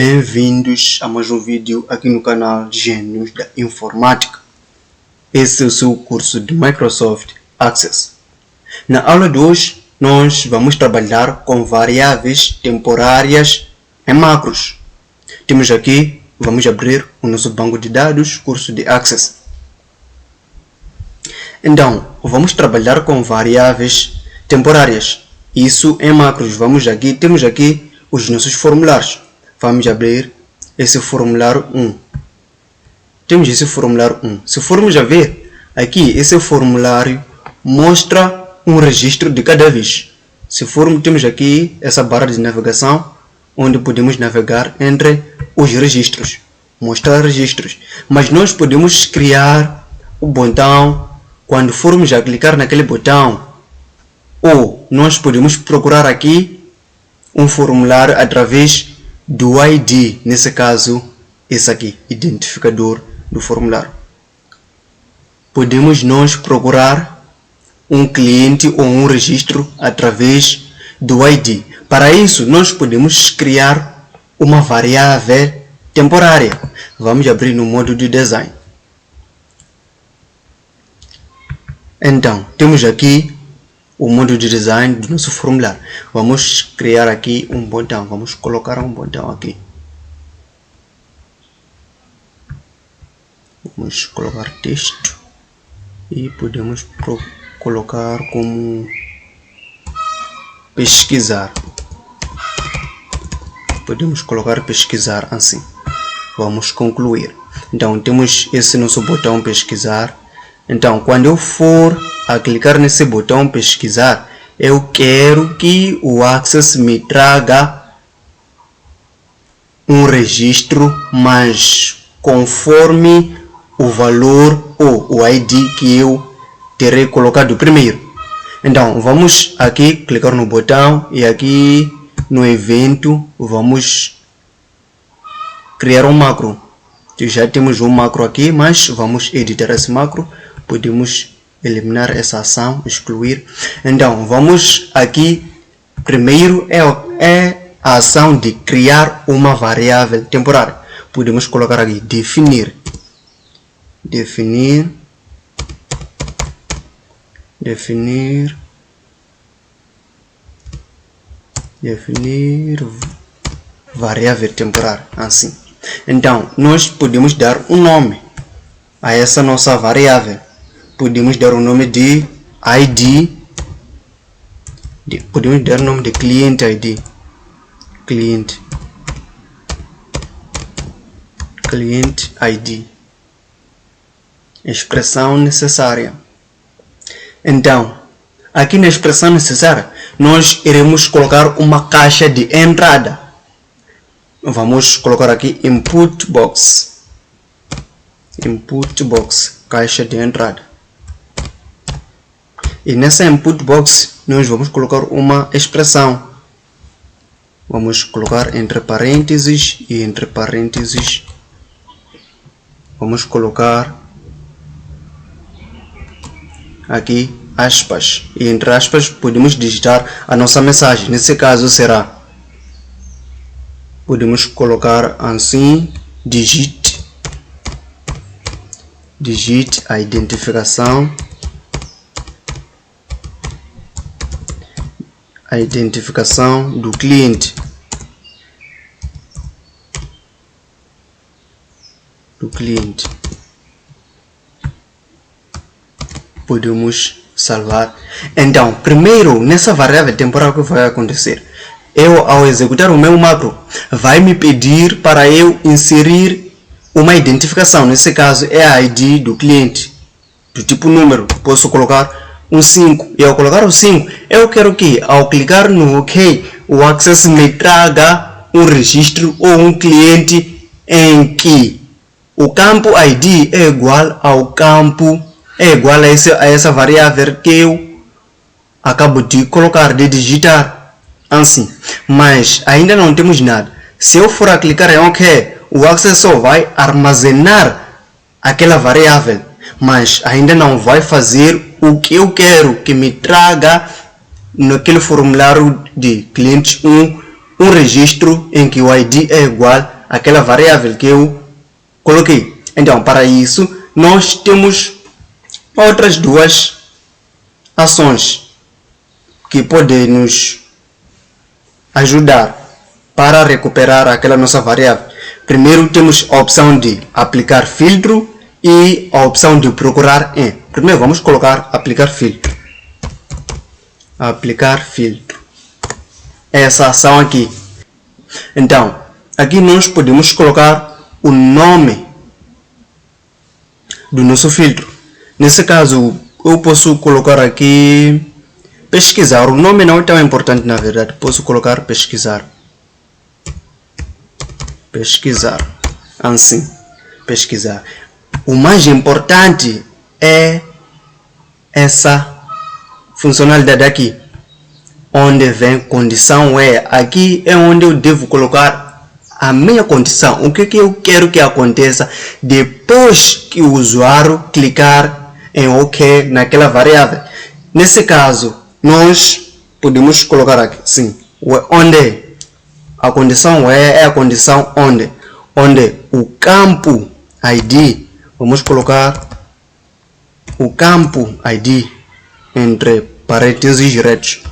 Bem-vindos a mais um vídeo aqui no canal Gênios da Informática. Esse é o seu curso de Microsoft Access. Na aula de hoje, nós vamos trabalhar com variáveis temporárias em macros. Temos aqui, vamos abrir o nosso banco de dados, curso de Access. Então, vamos trabalhar com variáveis temporárias. Isso em macros. Temos aqui os nossos formulários. Vamos abrir esse formulário 1. Temos esse formulário 1. Se formos a ver, aqui esse formulário mostra um registro de cada vez. Temos aqui essa barra de navegação, onde podemos navegar entre os registros, mostrar registros. Mas nós podemos criar o botão quando formos a clicar naquele botão, ou nós podemos procurar aqui um formulário através do ID, nesse caso, esse aqui, identificador do formulário. Podemos nós procurar um cliente ou um registro através do ID. Para isso, nós podemos criar uma variável temporária. Vamos abrir no modo de design. Então, temos aqui o modo de design do nosso formulário. Vamos criar aqui um botão. Vamos colocar um botão aqui. Vamos colocar texto e podemos colocar como pesquisar. Podemos colocar pesquisar assim. Vamos concluir. Então temos esse nosso botão pesquisar. Então quando eu for a clicar nesse botão pesquisar, eu quero que o Access me traga um registro, mas conforme o valor ou o ID que eu terei colocado primeiro. Então vamos aqui clicar no botão e aqui no evento vamos criar um macro. Já temos um macro aqui, mas vamos editar esse macro. Podemos eliminar essa ação, excluir. Então vamos aqui, primeiro é a ação de criar uma variável temporária. Podemos colocar aqui definir variável temporária, assim. Então nós podemos dar um nome a essa nossa variável. Podemos dar o nome de ID, podemos dar o nome de cliente ID, cliente ID, expressão necessária. Então, aqui na expressão necessária, nós iremos colocar uma caixa de entrada. Vamos colocar aqui input box, caixa de entrada. E nessa input box nós vamos colocar uma expressão. Vamos colocar entre parênteses e entre parênteses vamos colocar aqui aspas. E entre aspas podemos digitar a nossa mensagem. Nesse caso será, podemos colocar assim, digite a identificação do cliente, podemos salvar. Então primeiro, nessa variável temporária, o que vai acontecer? Ao executar o meu macro, vai me pedir para eu inserir uma identificação. Nesse caso é a ID do cliente, do tipo número. Posso colocar um 5. E ao colocar o 5, eu quero que ao clicar no OK, o Access me traga um registro ou um cliente em que o campo ID é igual ao campo, a essa variável que eu acabo de colocar, de digitar, assim. Mas ainda não temos nada. Se eu for a clicar em OK, o Access só vai armazenar aquela variável, mas ainda não vai fazer o que eu quero que me traga naquele formulário de cliente 1 um registro em que o ID é igual àquela variável que eu coloquei. Então, para isso, nós temos outras duas ações que podem nos ajudar para recuperar aquela nossa variável. Primeiro, temos a opção de aplicar filtro e a opção de procurar em. Primeiro, vamos colocar aplicar filtro. Aplicar filtro. Essa ação aqui. Então, aqui nós podemos colocar o nome do nosso filtro. Nesse caso, eu posso colocar aqui pesquisar. O nome não é tão importante, na verdade. Posso colocar pesquisar. Pesquisar. Assim. Pesquisar. O mais importante é essa funcionalidade aqui, onde vem condição é. Aqui é onde eu devo colocar a minha condição. O que eu quero que aconteça depois que o usuário clicar em OK naquela variável. Nesse caso, nós podemos colocar aqui, sim, onde a condição é a condição onde o campo ID, vamos colocar o campo ID entre parênteses retos,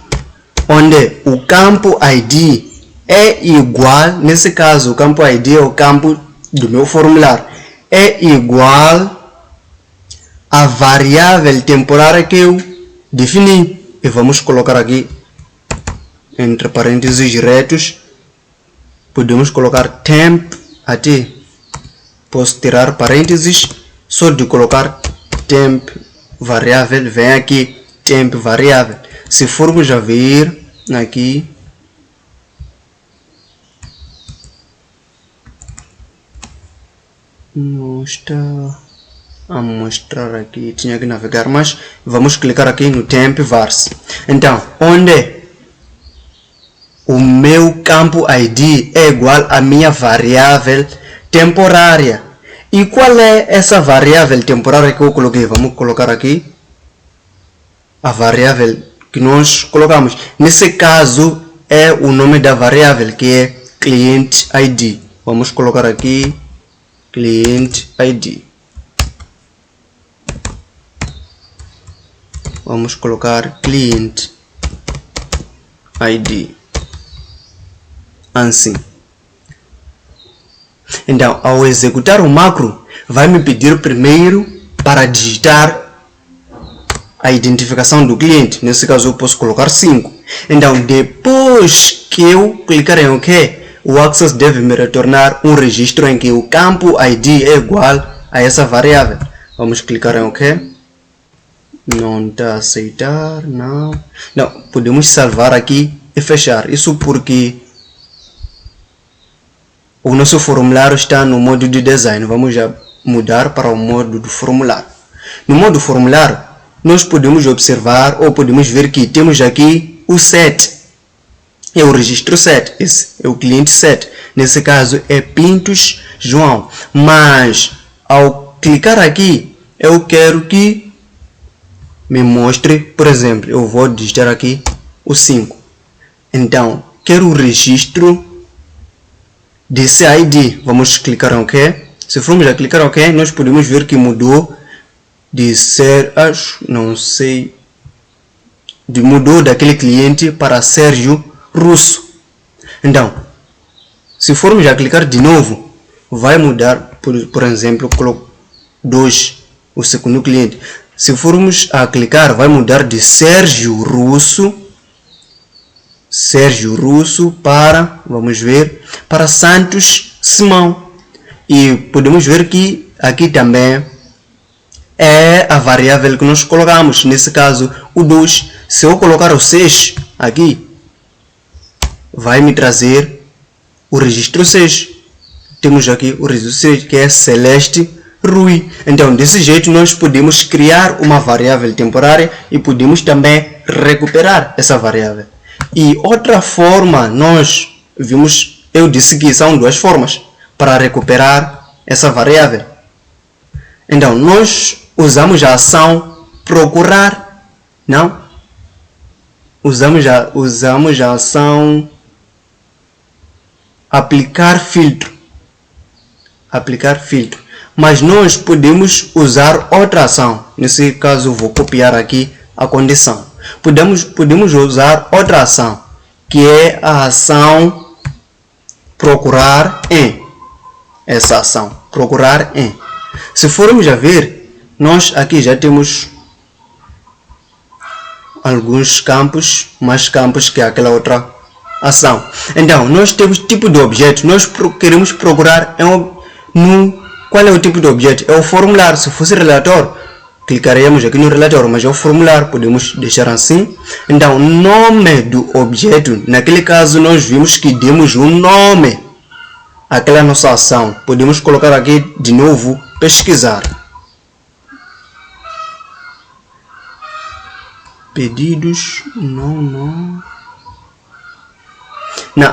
onde o campo ID é igual, nesse caso o campo ID é o campo do meu formulário, é igual à variável temporária que eu defini. E vamos colocar aqui entre parênteses retos, podemos colocar temp até, posso tirar parênteses, só de colocar temp variável, vem aqui temp variável. Se formos a ver aqui, não está a mostrar aqui, tinha que navegar, mas vamos clicar aqui no temp vars. Então, onde o meu campo ID é igual à minha variável temporária. E qual é essa variável temporária que eu coloquei? Vamos colocar aqui a variável que nós colocamos. Nesse caso é o nome da variável, que é client ID. Vamos colocar aqui client ID. Vamos colocar client ID. Assim. Então, ao executar o macro, vai me pedir primeiro para digitar a identificação do cliente. Nesse caso, eu posso colocar 5. Então, depois que eu clicar em OK, o Access deve me retornar um registro em que o campo ID é igual a essa variável. Vamos clicar em OK. Não está a aceitar, não. Não, podemos salvar aqui e fechar. Isso porque o nosso formulário está no modo de design. Vamos já mudar para o modo do formulário. No modo formulário, nós podemos observar ou podemos ver que temos aqui o set. É o registro set. Esse é o cliente set. Nesse caso é Pintos João. Mas ao clicar aqui, eu quero que me mostre, por exemplo, eu vou digitar aqui o 5. Então, quero o registro desse ID. Vamos clicar em OK. Se formos a clicar em OK, nós podemos ver que mudou de ser, não sei, mudou daquele cliente para Sérgio Russo. Então, se formos a clicar de novo, vai mudar, por exemplo, coloco 2, o segundo cliente. Se formos a clicar, vai mudar de Sérgio Russo para, vamos ver, para Santos Simão. E podemos ver que aqui também é a variável que nós colocamos. Nesse caso, o 2. Se eu colocar o 6 aqui, vai me trazer o registro 6. Temos aqui o registro 6, que é Celeste Rui. Então, desse jeito, nós podemos criar uma variável temporária e podemos também recuperar essa variável. E outra forma, nós vimos, eu disse que são duas formas para recuperar essa variável. Então, nós usamos a ação procurar, não? Usamos a ação aplicar filtro. Mas nós podemos usar outra ação. Nesse caso, vou copiar aqui a condição. Podemos usar outra ação, que é a ação procurar em. Essa ação, procurar em. Se formos a ver, nós aqui já temos alguns campos, mais campos que aquela outra ação. Então, nós temos tipo de objeto. Nós queremos procurar qual é o tipo de objeto? É o formulário. Se fosse relatório, clicaremos aqui no relatório, mas é o formulário, podemos deixar assim. Então, nome do objeto, naquele caso nós vimos que demos um nome àquela nossa ação. Podemos colocar aqui de novo, pesquisar. Pedidos, não.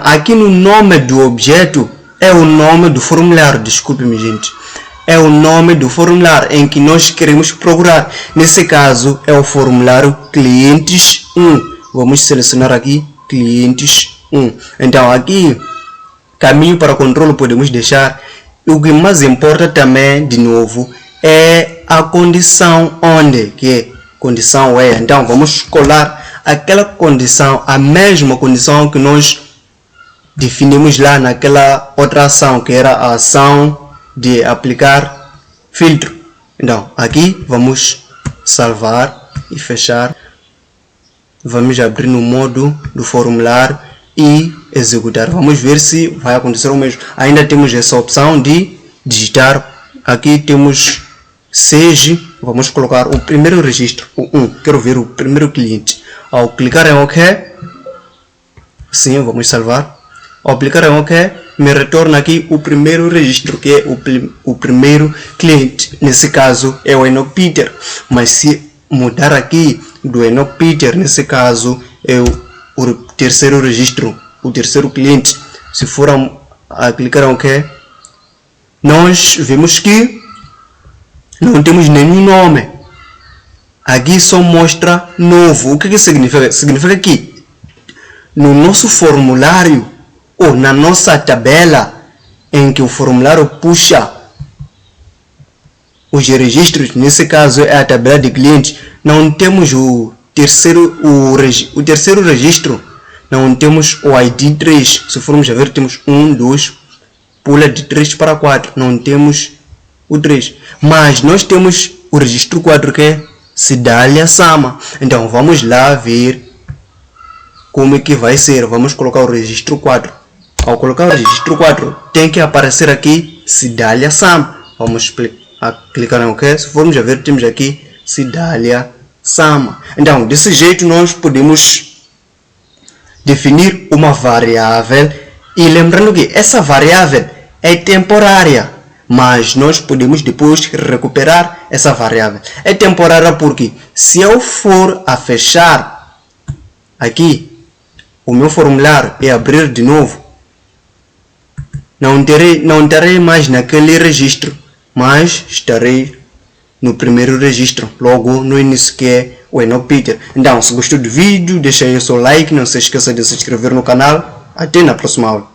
Aqui no nome do objeto é o nome do formulário, desculpe-me gente. É o nome do formulário em que nós queremos procurar. Nesse caso é o formulário clientes 1. Vamos selecionar aqui clientes 1. Então aqui, caminho para controle podemos deixar. O que mais importa também, de novo, é a condição onde, que é condição é. Então vamos colar aquela condição, a mesma condição que nós definimos lá naquela outra ação, que era a ação de aplicar filtro. Então aqui vamos salvar e fechar. Vamos abrir no modo do formulário e executar. Vamos ver se vai acontecer o mesmo. Ainda temos essa opção de digitar. Aqui temos seja, vamos colocar o primeiro registro, o 1. Quero ver o primeiro cliente. Ao clicar em OK, sim, vamos salvar. Ao clicar em OK, me retorna aqui o primeiro registro, que é o primeiro cliente. Nesse caso é o Enoch Peter. Mas se mudar aqui do Enoch Peter, nesse caso é o terceiro registro, o terceiro cliente. Se for a clicar em OK, nós vemos que não temos nenhum nome. Aqui só mostra novo. O que significa? Significa que no nosso formulário ou na nossa tabela em que o formulário puxa os registros, nesse caso é a tabela de clientes, não temos o terceiro registro, não temos o ID 3. Se formos a ver, temos 1, 2, pula de 3 para 4, não temos o 3. Mas nós temos o registro 4, que é Cidália Sama. Então vamos lá ver como é que vai ser. Vamos colocar o registro 4. Ao colocar o registro 4, tem que aparecer aqui Cidália Sama. Vamos clicar em OK. Se formos a ver, temos aqui Cidália Sama. Então, desse jeito nós podemos definir uma variável. E lembrando que essa variável é temporária, mas nós podemos depois recuperar essa variável. É temporária porque se eu for a fechar aqui o meu formulário e abrir de novo, não terei mais naquele registro, mas estarei no primeiro registro, logo no início, que é o Enoch Peter. Então, se gostou do vídeo, deixa aí o seu like, não se esqueça de se inscrever no canal. Até na próxima aula.